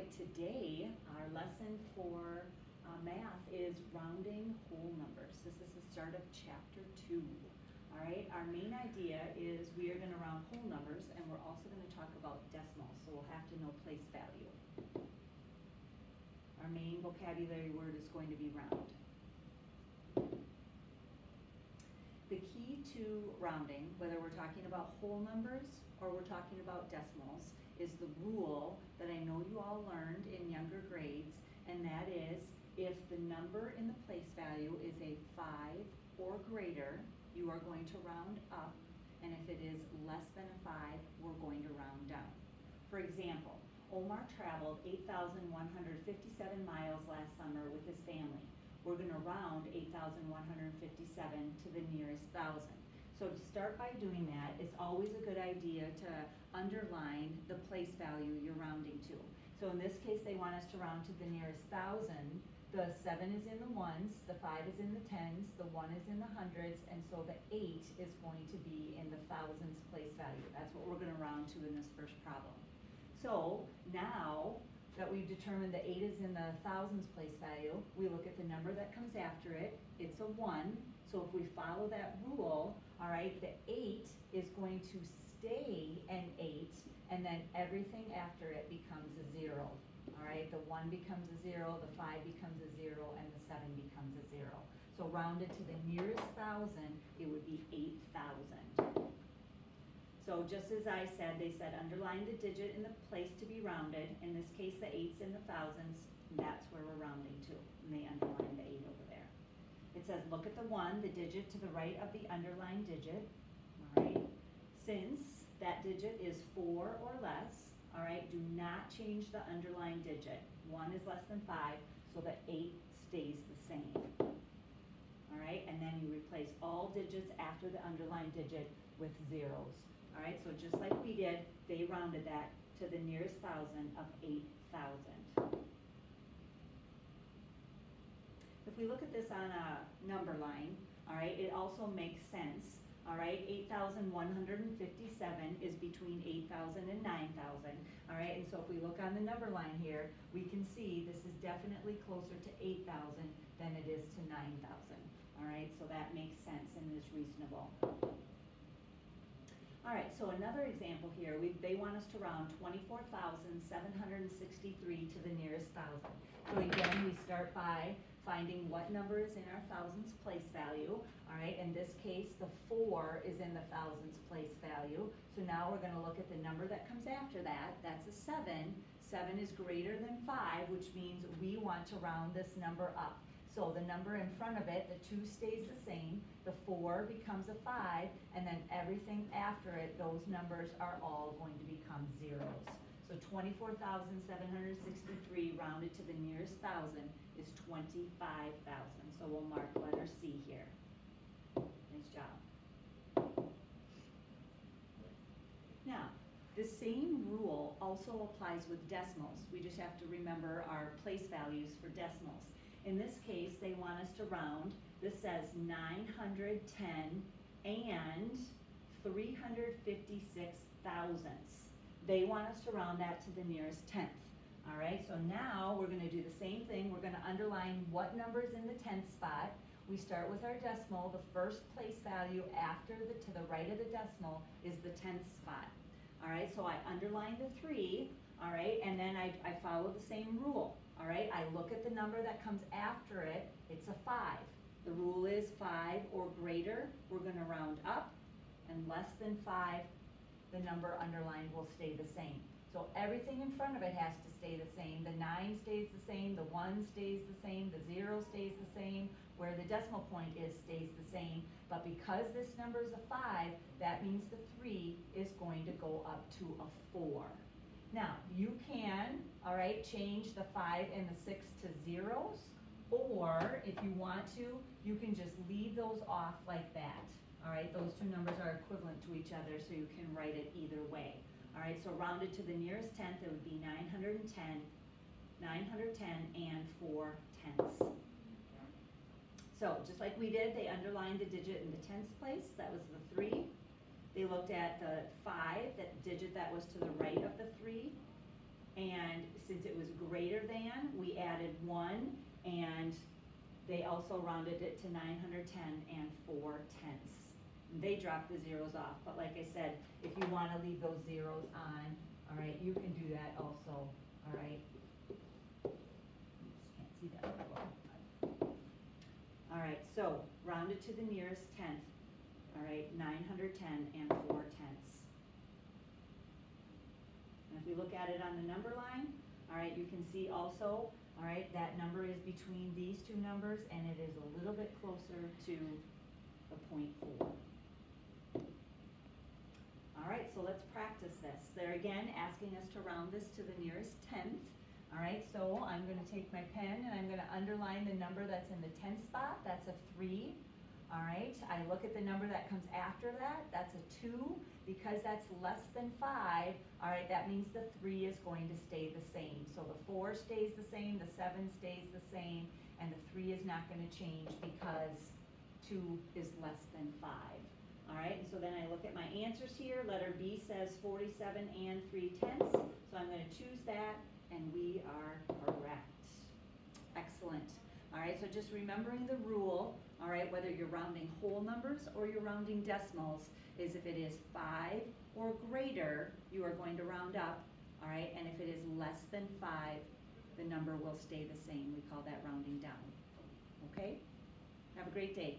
right, today our lesson for math is rounding whole numbers. This is the start of chapter 2. All right, our main idea is we are going to round whole numbers, and we're also going to talk about decimals, so we'll have to know place value. Our main vocabulary word is going to be round. The key to rounding, whether we're talking about whole numbers or we're talking about decimals, is the rule that I know you all learned in younger grades, and that is if the number in the place value is a 5 or greater, you are going to round up, and if it is less than a 5, we're going to round down. For example, Omar traveled 8,157 miles last summer with his family. We're going to round 8,157 to the nearest thousand. So to start by doing that, it's always a good idea to underline the place value you're rounding to. So in this case, they want us to round to the nearest thousand. The 7 is in the ones, the 5 is in the tens, the 1 is in the hundreds, and so the 8 is going to be in the thousands place value. That's what we're going to round to in this first problem. So now that we've determined the 8 is in the thousands place value, we look at the number that comes after it. It's a 1. So if we follow that rule, all right, the 8 is going to stay an 8, and then everything after it becomes a 0. All right, the 1 becomes a 0, the 5 becomes a 0, and the 7 becomes a 0. So rounded to the nearest thousand, it would be 8,000. So just as I said, they said underline the digit in the place to be rounded. In this case, the 8's in the thousands, and that's where we're rounding to. And they underline the 8 over there. It says look at the 1, the digit to the right of the underlined digit. All right. Since that digit is 4 or less, all right, do not change the underlined digit. 1 is less than 5, so the 8 stays the same. All right, and then you replace all digits after the underlined digit with zeros. All right, so just like we did, they rounded that to the nearest thousand of 8,000. If we look at this on a number line, all right, it also makes sense. All right, 8,157 is between 8,000 and 9,000. All right, and so if we look on the number line here, we can see this is definitely closer to 8,000 than it is to 9,000. All right, so that makes sense and is reasonable. All right, so another example here, they want us to round 24,763 to the nearest thousand. So again, we start by finding what number is in our thousands place value. All right, in this case, the 4 is in the thousands place value. So now we're going to look at the number that comes after that. That's a 7. 7 is greater than 5, which means we want to round this number up. So the number in front of it, the 2 stays the same, the 4 becomes a 5, and then everything after it, those numbers are all going to become zeros. So 24,763 rounded to the nearest thousand is 25,000. So we'll mark letter C here. Nice job. Now, the same rule also applies with decimals. We just have to remember our place values for decimals. In this case, they want us to round. This says 910 and 356 thousandths. They want us to round that to the nearest tenth. All right, so now we're going to do the same thing. We're going to underline what number is in the tenth spot. We start with our decimal. The first place value after to the right of the decimal is the tenth spot. All right, so I underline the 3, all right, and then I follow the same rule. All right, I look at the number that comes after it. It's a 5. The rule is 5 or greater, we're going to round up, and less than 5, the number underlined will stay the same. So everything in front of it has to stay the same. The 9 stays the same, the 1 stays the same, the 0 stays the same, where the decimal point is stays the same. But because this number is a 5, that means the 3 is going to go up to a 4. Now, you can, all right, change the 5 and the 6 to zeros, or if you want to, you can just leave those off like that. All right, those two numbers are equivalent to each other, so you can write it either way. All right, so rounded to the nearest tenth, it would be 910 and 4 tenths. So just like we did, they underlined the digit in the tenths place. That was the 3. They looked at the 5, that digit that was to the right of the 3, and since it was greater than, we added 1, and they also rounded it to 910 and 4 tenths. They dropped the zeros off, but like I said, if you want to leave those zeros on, all right, you can do that also, all right? Oops, can't see that very well. All right, so rounded to the nearest tenth, all right, 910 and 4 tenths. And if we look at it on the number line, all right, you can see also, all right, that number is between these two numbers, and it is a little bit closer to the 0.4. All right, so let's practice this. They're again asking us to round this to the nearest tenth. All right, so I'm going to take my pen and I'm going to underline the number that's in the tenth spot. That's a 3. All right, I look at the number that comes after that. That's a 2. Because that's less than 5, all right, that means the 3 is going to stay the same. So the 4 stays the same, the 7 stays the same, and the 3 is not going to change because 2 is less than 5. All right, and so then I look at my answers here. Letter B says 47 and 3 tenths, so I'm going to choose that, and we are correct. Excellent. All right, so just remembering the rule, all right, whether you're rounding whole numbers or you're rounding decimals, is if it is 5 or greater, you are going to round up, all right, and if it is less than 5, the number will stay the same. We call that rounding down. Okay? Have a great day.